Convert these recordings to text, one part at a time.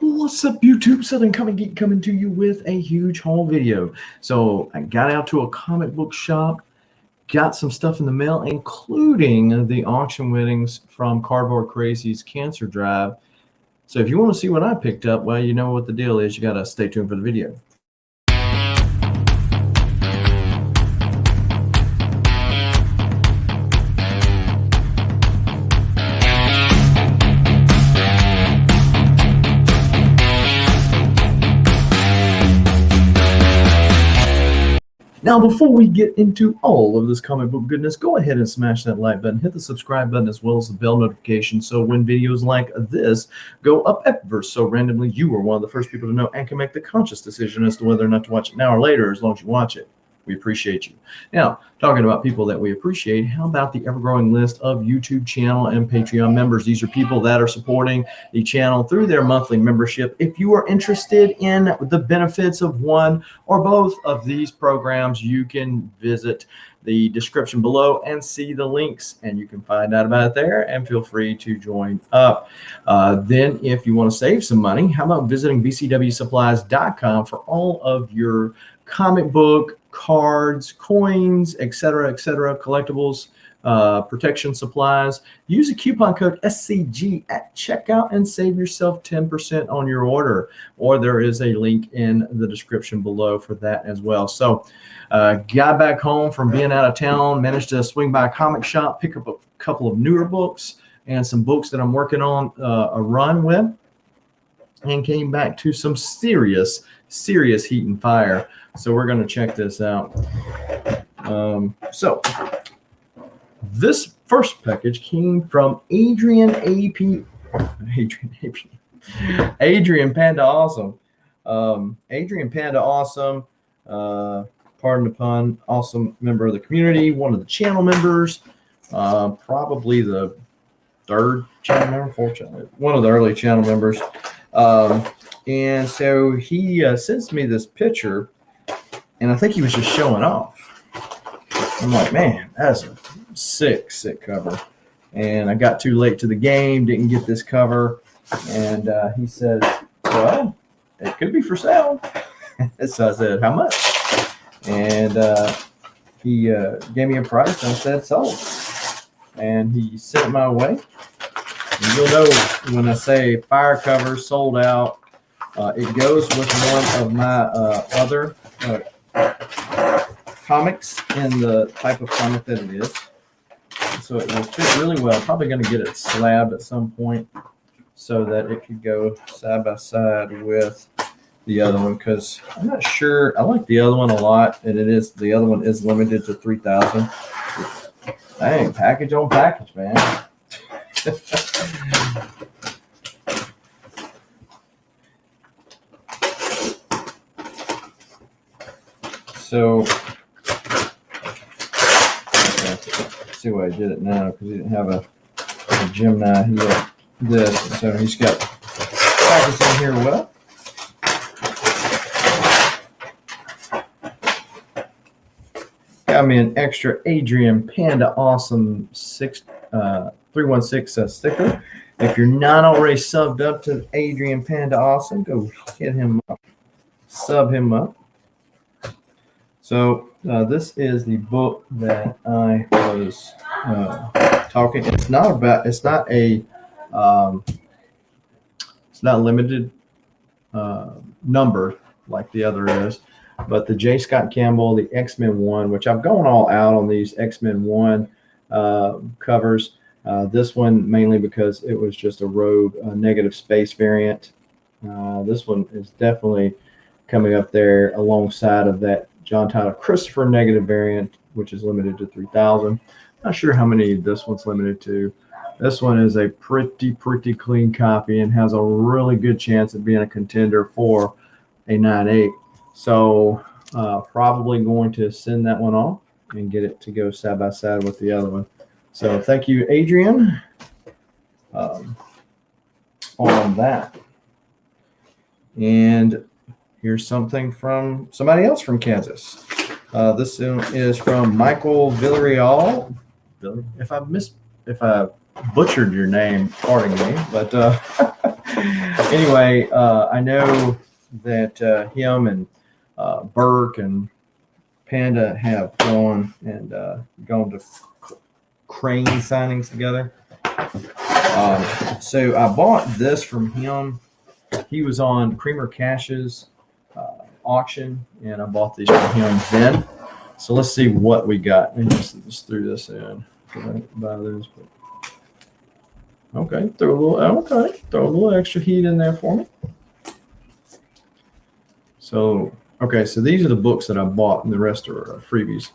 What's up, YouTube? Southern Comic Geek coming to you with a huge haul video. So I got out to a comic book shop, got some stuff in the mail, including the auction winnings from Cardboard Crazy's Cancer Drive. So if you want to see what I picked up, well, you know what the deal is. You got to stay tuned for the video. Now, before we get into all of this comic book goodness, go ahead and smash that like button, hit the subscribe button, as well as the bell notification, so when videos like this go up ever so randomly, you are one of the first people to know and can make the conscious decision as to whether or not to watch it now or later, as long as you watch it. We appreciate you. Now, talking about people that we appreciate, how about the ever-growing list of YouTube channel and Patreon members? These are people that are supporting the channel through their monthly membership. If you are interested in the benefits of one or both of these programs, you can visit the description below and see the links, and you can find out about it there, and feel free to join up. Then if you want to save some money, how about visiting bcwsupplies.com for all of your comic book, cards, coins, etc., collectibles, protection supplies. Use a coupon code SCG at checkout and save yourself 10% on your order, or there is a link in the description below for that as well. So got back home from being out of town, managed to swing by a comic shop, pick up a couple of newer books and some books that I'm working on a run with, and came back to some serious heat and fire. So we're going to check this out. So this first package came from Adrian Panda Awesome. Adrian Panda Awesome, pardon the pun, awesome member of the community, one of the channel members, probably the third channel member, fourth channel, one of the early channel members. And so he sends me this picture, and I think he was just showing off. I'm like, man, that's a sick cover. And I got too late to the game, didn't get this cover. And he says, well, it could be for sale. So I said, how much? And he gave me a price, and I said, sold. And he sent it my way. And you'll know when I say fire cover, sold out. It goes with one of my other comics in the type of comic that it is. So it will fit really well. Probably going to get it slabbed at some point so that it could go side by side with the other one, because I'm not sure. I like the other one a lot, and the other one is limited to 3,000. Dang, package on package, man. So let's see why I did it now, because he didn't have a Gemini. He had this, so he's got packets in here. Well, got me an extra Adrian Panda Awesome 316 sticker. If you're not already subbed up to Adrian Panda Awesome, go hit him up, sub him up. So this is the book that I was talking. It's not limited number like the other is, but the J. Scott Campbell, the X-Men 1, which I've gone all out on these X-Men 1 covers. This one mainly because it was just a rogue negative space variant. This one is definitely coming up there alongside of that John Tyler Christopher negative variant, which is limited to 3,000. Not sure how many this one's limited to. This one is a pretty clean copy and has a really good chance of being a contender for a 9.8. So probably going to send that one off and get it to go side by side with the other one. So thank you, Adrian, on that. And here's something from somebody else from Kansas. This is from Michael Villarreal. If I butchered your name, pardon me, but Anyway, I know that him and Burke and Panda have gone to Crane signings together. So I bought this from him. He was on Creamer Cash's auction, and I bought these from him then. So let's see what we got. And just threw this in. Buy those. Okay, throw a little extra heat in there for me. So so these are the books that I bought, and the rest are freebies.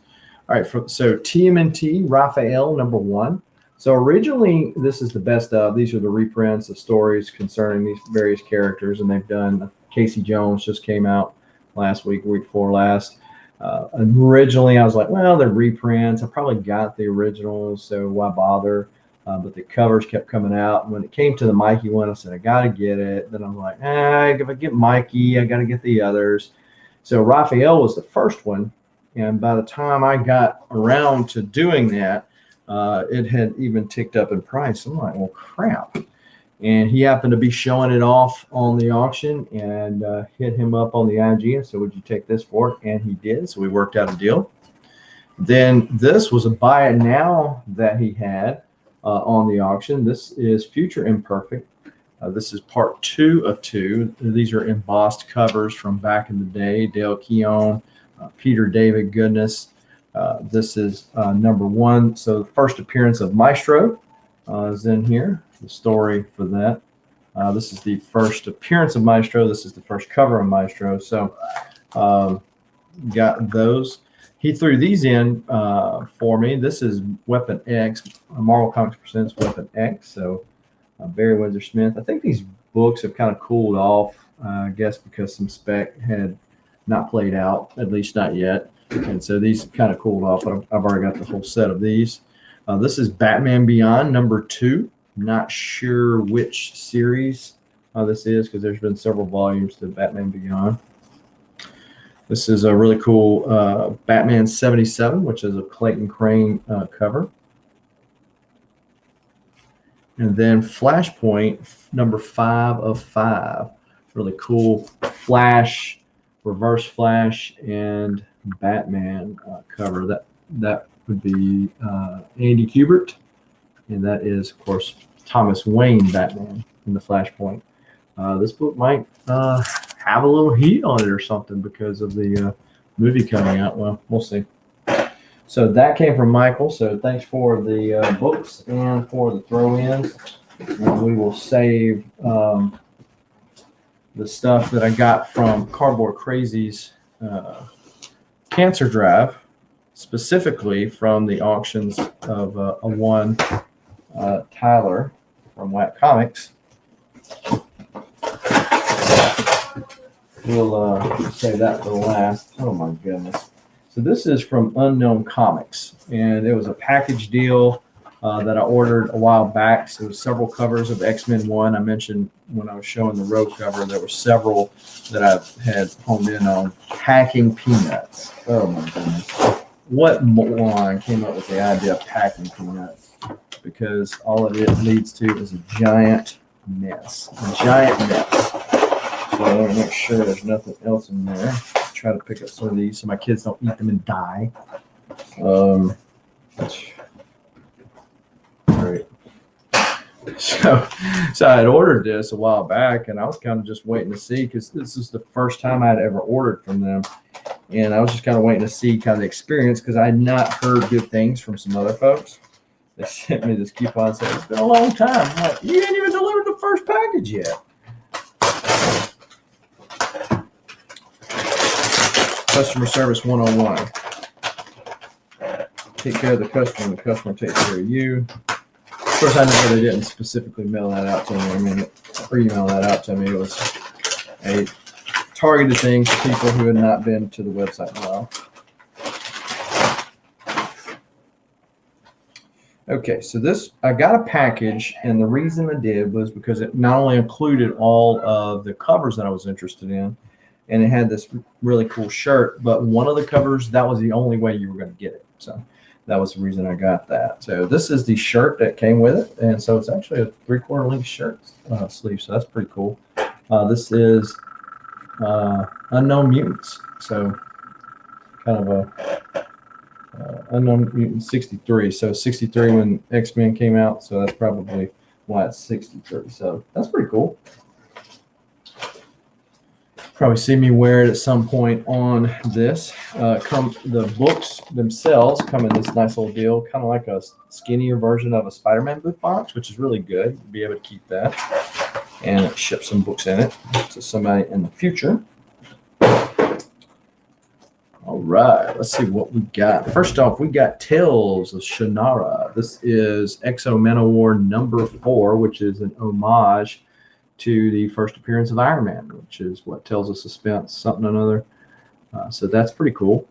All right, so TMNT Raphael #1. So originally, this is the best of. These are the reprints of stories concerning these various characters, and they've done. Casey Jones just came out last week before last. Originally, I was like, well, they're reprints. I probably got the originals, so why bother? But the covers kept coming out. When it came to the Mikey one, I said, I got to get it. Then I'm like, if I get Mikey, I got to get the others. So Raphael was the first one. And by the time I got around to doing that, it had even ticked up in price. I'm like, well, crap. And he happened to be showing it off on the auction, and hit him up on the IG and said, would you take this for it? And he did. So we worked out a deal. Then this was a buy it now that he had on the auction. This is Future Imperfect. This is part 2 of 2. These are embossed covers from back in the day. Dale Keown, Peter David Goodness. This is #1. So the first appearance of Maestro is in here. The story for that. This is the first appearance of Maestro. This is the first cover of Maestro. So got those. He threw these in for me. This is Weapon X. Marvel Comics presents Weapon X. So Barry Windsor Smith. I think these books have kind of cooled off, I guess, because some spec had not played out, at least not yet. And so these kind of cooled off, but I've already got the whole set of these. This is Batman Beyond #2. Not sure which series this is, because there's been several volumes to Batman Beyond. This is a really cool Batman 77, which is a Clayton Crane cover. And then Flashpoint #5 of 5. Really cool Flash, Reverse Flash, and Batman cover. That would be Andy Kubert. And that is, of course, Thomas Wayne Batman in the Flashpoint. This book might have a little heat on it or something because of the movie coming out. Well, we'll see. So that came from Michael. So thanks for the books and for the throw-ins. And we will save the stuff that I got from Cardboard Crazy's Cancer Drive, specifically from the auctions of a one Tyler from Whack Comics. We'll say that for the last. Oh my goodness. So this is from Unknown Comics, and it was a package deal that I ordered a while back. So there was several covers of X-Men 1. I mentioned when I was showing the row cover, there were several that I had honed in on. Packing Peanuts. Oh my goodness. What moron came up with the idea of packing peanuts? Because all it leads to is a giant mess. A giant mess. So I want to make sure there's nothing else in there. Try to pick up some of these so my kids don't eat them and die. All right. So I had ordered this a while back, and I was kind of just waiting to see, because this is the first time I had ever ordered from them. And I was just kind of waiting to see kind of the experience, because I had not heard good things from some other folks. They sent me this coupon saying, it's been a long time. I'm like, you ain't even delivered the first package yet. Customer Service 101. Take care of the customer, and the customer takes care of you. Of course, I know they didn't specifically mail that out to me, or email that out to me. It was a targeted thing for people who had not been to the website in a while. Okay, so this, I got a package, and the reason I did was because it not only included all of the covers that I was interested in, and it had this really cool shirt, but one of the covers, that was the only way you were going to get it. So that was the reason I got that. So this is the shirt that came with it, and so it's actually a 3/4 length shirt sleeve, so that's pretty cool. This is Unknown Mutants, so kind of a Unknown Mutant 63. So 63 when X-Men came out, so that's probably why it's 63. So that's pretty cool. Probably see me wear it at some point on this. The books themselves come in this nice little deal, kind of like a skinnier version of a Spider-Man book box, which is really good. You'll be able to keep that, and it ships some books in it to somebody in the future. All right, let's see what we got. First off, we got Tales of Shannara. This is Exo Manowar #4, which is an homage to the first appearance of Iron Man, which is what Tales of Suspense, something or another. So that's pretty cool.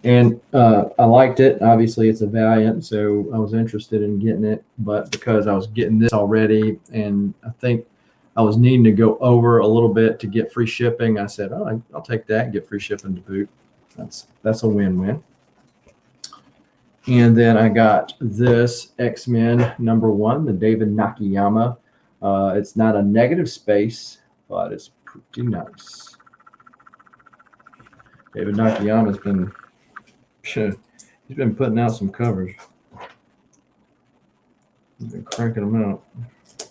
And I liked it. Obviously, it's a Valiant, so I was interested in getting it. But because I was getting this already, and I think I was needing to go over a little bit to get free shipping, I said, oh, I'll take that and get free shipping to boot. That's a win-win. And then I got this X-Men #1, the David Nakayama. It's not a negative space, but it's pretty nice. David Nakayama's he's been putting out some covers. He's been cranking them out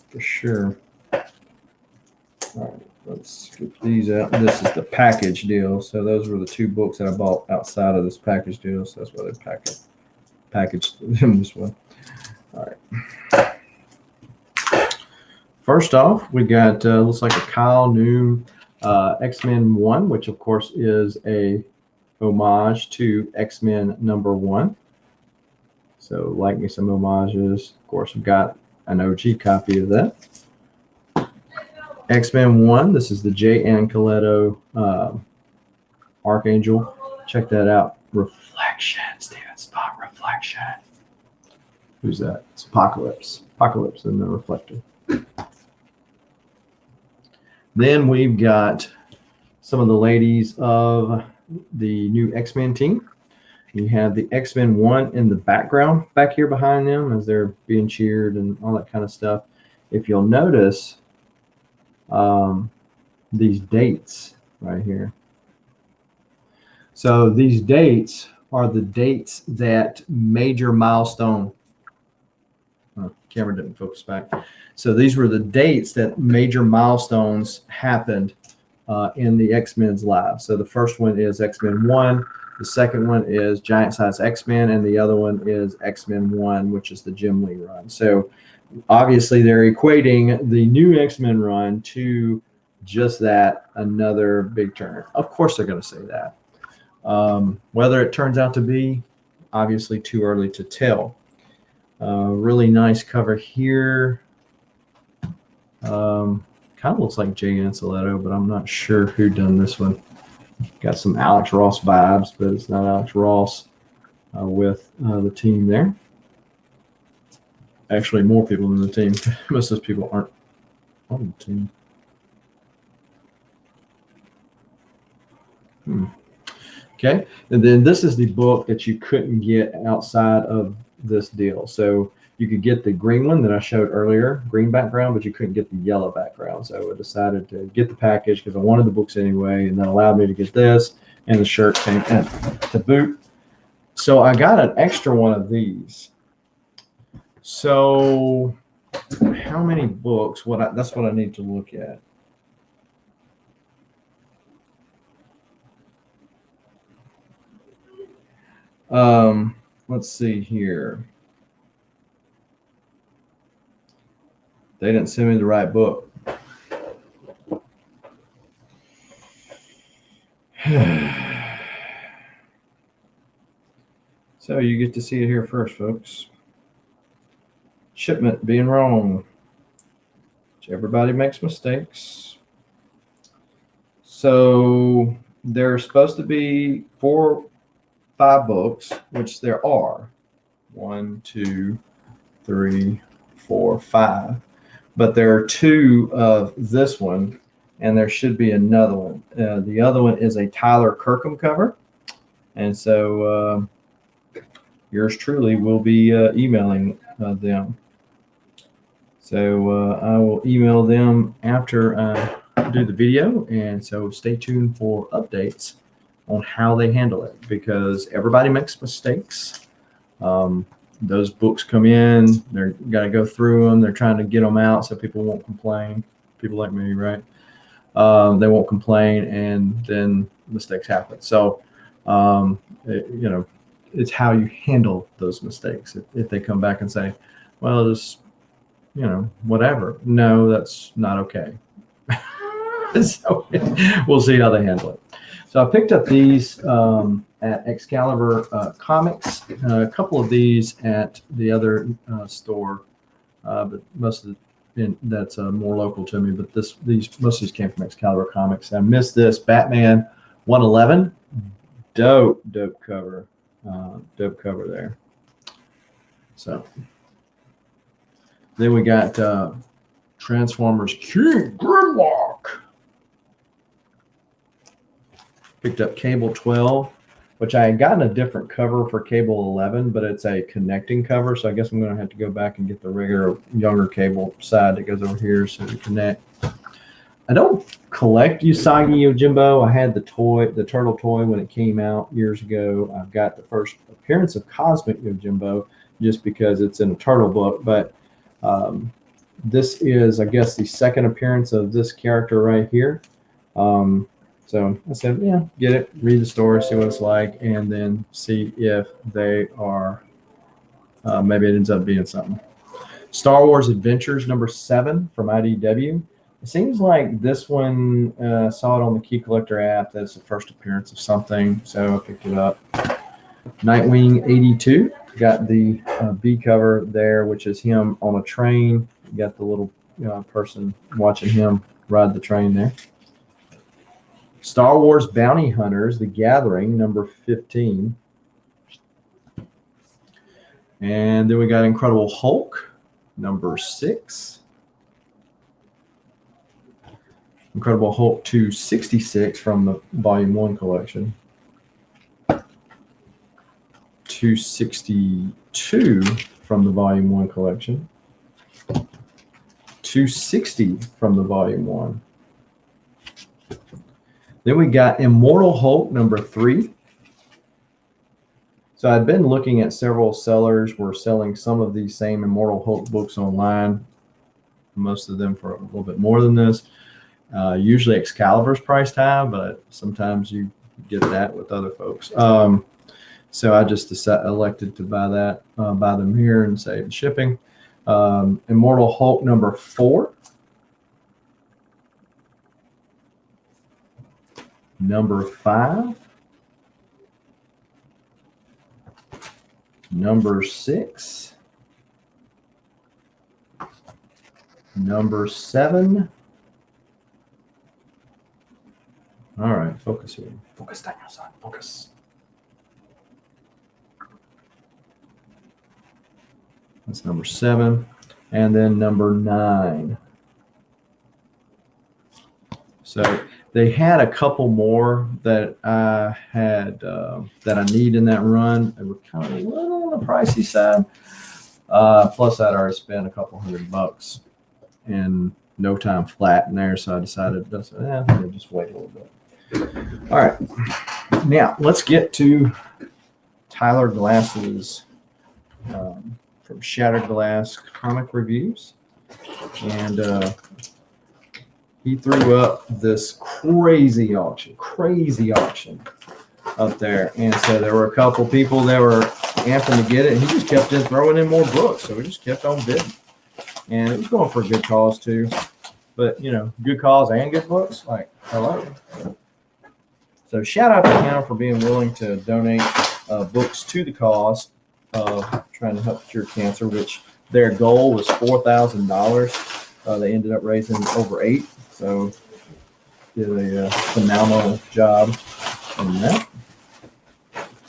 for sure. All right, let's get these out. This is the package deal. So those were the 2 books that I bought outside of this package deal. So that's why they packaged them this way. All right. First off, we got looks like a Kyle Noon X-Men 1, which of course is a homage to X-Men #1. So like me some homages. Of course, I've got an OG copy of that. X-Men 1, this is the J.N. Coletto Archangel. Check that out. Reflection, Steven Spot Reflection. Who's that? It's Apocalypse. Apocalypse in the Reflector. Then we've got some of the ladies of the new X-Men team. You have the X-Men 1 in the background back here behind them as they're being cheered and all that kind of stuff. If you'll notice these dates right here. So these dates are the dates that major milestone. Oh, camera didn't focus back. So these were the dates that major milestones happened in the X-Men's lives. So the first one is X-Men 1. The second one is Giant Size X-Men. And the other one is X-Men 1, which is the Jim Lee run. So obviously they're equating the new X-Men run to just that, another big turn. Of course they're going to say that. Whether it turns out to be, obviously too early to tell. Really nice cover here. Kind of looks like Jay Anceletto, but I'm not sure who done this one. Got some Alex Ross vibes, but it's not Alex Ross with the team there. Actually, more people than the team. Most of those people aren't on the team. Okay, and then this is the book that you couldn't get outside of this deal. So you could get the green one that I showed earlier, green background, but you couldn't get the yellow background. So I decided to get the package because I wanted the books anyway, and that allowed me to get this, and the shirt came in to boot. So I got an extra one of these. So how many books? That's what I need to look at. Let's see here. They didn't send me the right book. So you get to see it here first, folks. Shipment being wrong. Everybody makes mistakes. So there's supposed to be 4, 5 books, which there are. 1, 2, 3, 4, 5. But there are 2 of this one, and there should be another one. The other one is a Tyler Kirkham cover. And so yours truly will be emailing them. So I will email them after I do the video, and so stay tuned for updates on how they handle it, because everybody makes mistakes. Those books come in, they're got to go through them. They're trying to get them out so people won't complain. People like me, right? They won't complain, and then mistakes happen. So, it's how you handle those mistakes. If they come back and say, well, just, whatever. No, that's not okay. So we'll see how they handle it. So I picked up these at Excalibur Comics, a couple of these at the other store, but most of that's more local to me. But most of these came from Excalibur Comics. I missed this Batman 111, dope cover, there. So then we got Transformers King Gridlock. Picked up Cable 12, which I had gotten a different cover for Cable 11, but it's a connecting cover. So I guess I'm going to have to go back and get the regular younger Cable side that goes over here so to connect. I don't collect Usagi Yojimbo. I had the turtle toy when it came out years ago. I've got the first appearance of Cosmic Yojimbo just because it's in a turtle book. But this is, I guess, the second appearance of this character right here. So I said, yeah, get it, read the story, see what it's like, and then see if they are, maybe it ends up being something. Star Wars Adventures #7 from IDW. It seems like this one, saw it on the Key Collector app. That's the first appearance of something, so I picked it up. Nightwing 82. Got the B cover there, which is him on a train. You got the little person watching him ride the train there. Star Wars Bounty Hunters, The Gathering, #15. And then we got Incredible Hulk, #6. Incredible Hulk 266 from the Volume 1 collection. 262 from the Volume 1 collection. 260 from the Volume 1. Then we got Immortal Hulk #3. So I've been looking at several sellers were selling some of these same Immortal Hulk books online, most of them for a little bit more than this. Usually Excalibur's priced high, but sometimes you get that with other folks. So I just elected to buy them here and save the shipping. Immortal Hulk #4. #5. #6. #7. All right, focus here. Focus, Daniel, son. Focus. That's #7. And then #9. So they had a couple more that I had that I need in that run. They were kind of a little on the pricey side. Plus, I'd already spent a couple $100 and no time flat in there, so I decided to just wait a little bit. All right, now let's get to Tyler Glass's from Shattered Glass Comic Reviews, and he threw up this crazy auction up there. And so there were a couple people that were amping to get it. And he just kept throwing in more books. So we just kept on bidding. And it was going for a good cause too. But, good cause and good books, like, hello. So shout out to him for being willing to donate books to the cause of trying to help cure cancer, which their goal was $4,000. They ended up raising over $8,000. So did a phenomenal job on that.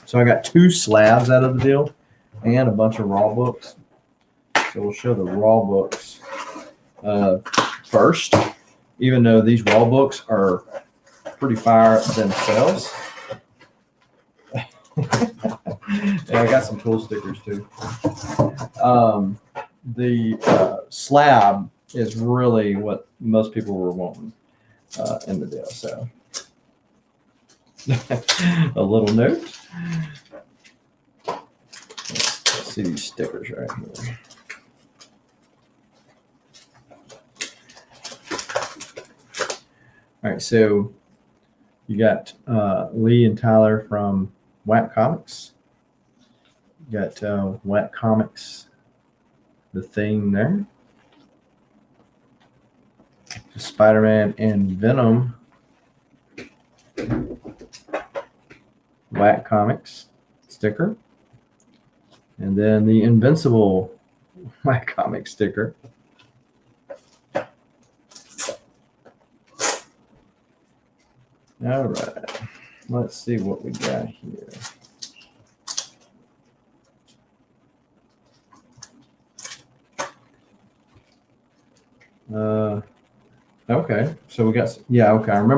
So I got 2 slabs out of the deal and a bunch of raw books. So we'll show the raw books first, even though these raw books are pretty fire themselves. Yeah, I got some cool stickers too. The slab is really what most people were wanting in the deal. So a little note. Let's see these stickers right here. All right, so you got Lee and Tyler from Whack Comics. You got Whack Comics, the Thing there. Spider-Man and Venom. Whack Comics sticker. And then the Invincible Whack Comics sticker. All right, let's see what we got here. Okay, so we got, yeah, okay, I didn't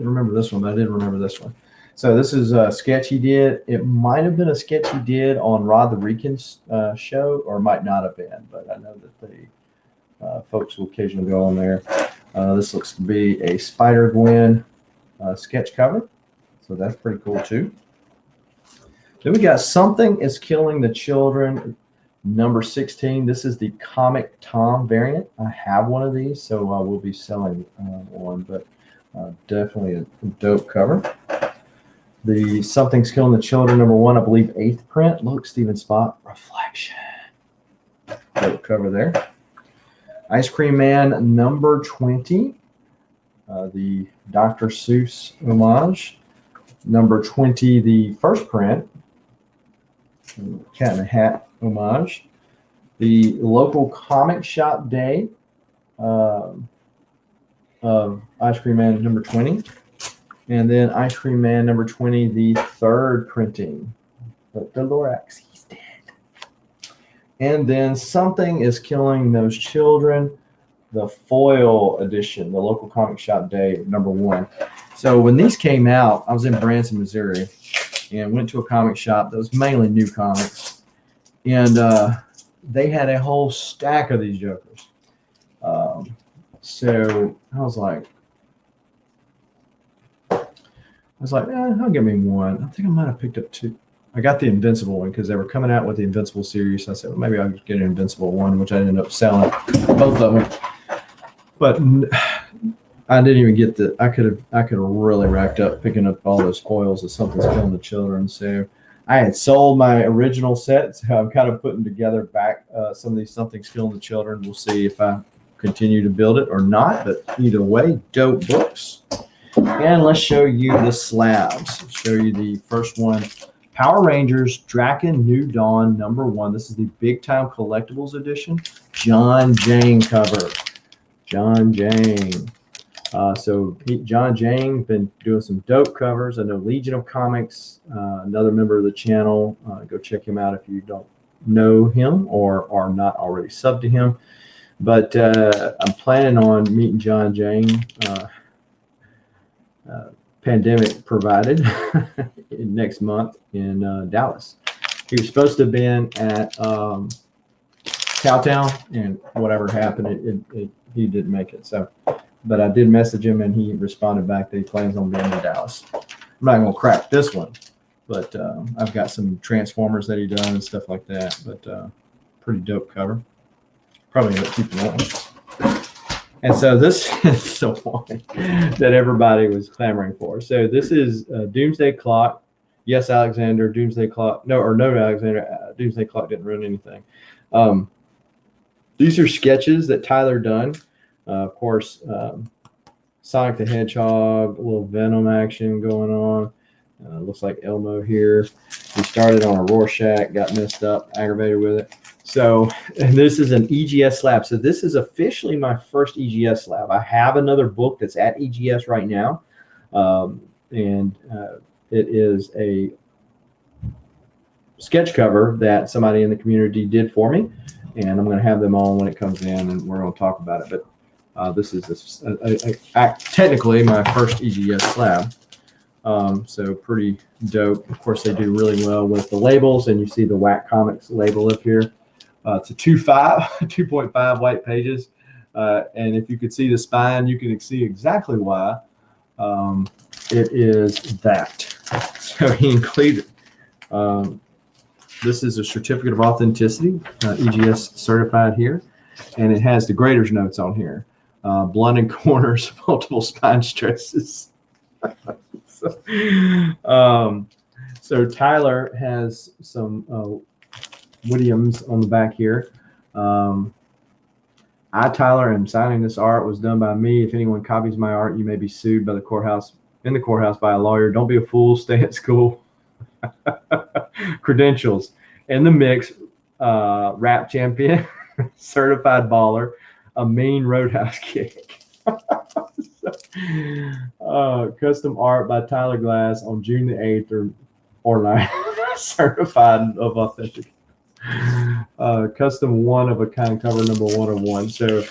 remember this one, but I did remember this one. So this is a sketch he did. It might have been a sketch he did on Rod the Rekin's show, or might not have been, but I know that the folks will occasionally go on there. This looks to be a Spider-Gwen sketch cover, so that's pretty cool too. Then we got Something is Killing the Children, number 16. This is the Comic Tom variant. I have one of these, so I will be selling one, but definitely a dope cover. The Something's Killing the Children, number 1, I believe 8th print. Look, Steven Spot, Reflection. Dope cover there. Ice Cream Man, number 20. The Dr. Seuss homage. Number 20, the first print. Cat in a Hat homage. The local comic shop day of Ice Cream Man number 20. And then Ice Cream Man number 20, the third printing. But the Lorax, he's dead. And then Something is Killing Those Children, the foil edition, the local comic shop day number 1. So when these came out, I was in Branson, Missouri, and went to a comic shop that was mainly new comics, and they had a whole stack of these Jokers. So I was like, I'll give me one. I think I might have picked up 2. I got the Invincible one because they were coming out with the Invincible series. I said, well, maybe I'll get an Invincible one, which I ended up selling both of them. But I didn't even get the. I could have really racked up picking up all those foils of Something's Killing the Children. So I had sold my original set, so I'm kind of putting together back some of these Something's Killing the Children. We'll see if I continue to build it or not. But either way, dope books. And let's show you the slabs. Show you the first one. Power Rangers Draken New Dawn number 1. This is the Big Time Collectibles edition. John Jane cover. John Jane. John Jane been doing some dope covers. I know Legion of Comics, another member of the channel. Go check him out if you don't know him or are not already subbed to him. But I'm planning on meeting John Jane. Pandemic provided next month in Dallas. He was supposed to have been at Cowtown, and whatever happened, he didn't make it. So, but I did message him, and he responded back that he plans on being in Dallas. I'm not going to crack this one, but I've got some Transformers that he done and stuff like that. But pretty dope cover. Probably end up keeping that one. And so this is the one that everybody was clamoring for. So this is Doomsday Clock. Yes, Alexander, Doomsday Clock. No, Alexander, Doomsday Clock didn't run anything. These are sketches that Tyler done. Of course, Sonic the Hedgehog, a little Venom action going on. Looks like Elmo here. He started on a Rorschach, got messed up, aggravated with it. So, and this is an EGS slab. So this is officially my first EGS slab. I have another book that's at EGS right now. And it is a sketch cover that somebody in the community did for me. And I'm going to have them on when it comes in, and we're going to talk about it. But this is technically my first EGS slab. So pretty dope. Of course, they do really well with the labels, and you see the Whack Comics label up here. It's a 2.5 white pages. And if you could see the spine, you can see exactly why. It is that. So he included, this is a certificate of authenticity, EGS certified here, and it has the grader's notes on here. Blunted corners, multiple spine stresses. So Tyler has some Williams on the back here. I, Tyler, am signing this art. Was done by me. If anyone copies my art, you may be sued by the courthouse by a lawyer. Don't be a fool. Stay at school. Credentials in the mix: rap champion, certified baller, a mean roadhouse kick. Custom art by Tyler Glass on June the 8th or 9th. Certified of authentic. Custom one of a kind cover number 101. So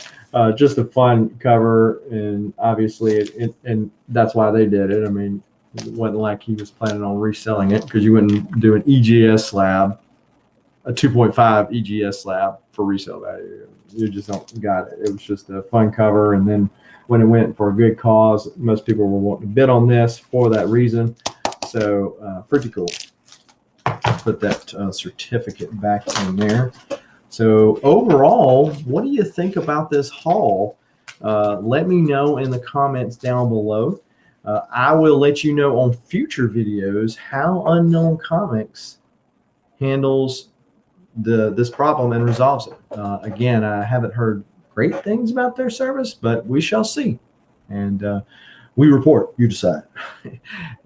just a fun cover, and obviously and that's why they did it. I mean, it wasn't like he was planning on reselling it, because you wouldn't do an EGS slab, a 2.5 EGS slab for resale value. You just don't got it. It was just a fun cover, and then when it went for a good cause, most people were wanting to bid on this for that reason. So pretty cool. Put that certificate back in there. So overall, what do you think about this haul? Let me know in the comments down below. I will let you know on future videos how Unknown Comics handles this problem and resolves it. Again, I haven't heard great things about their service, but we shall see. And we report, you decide.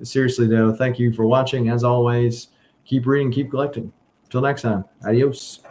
Seriously though, thank you for watching. As always, keep reading, keep collecting. Till next time, adios.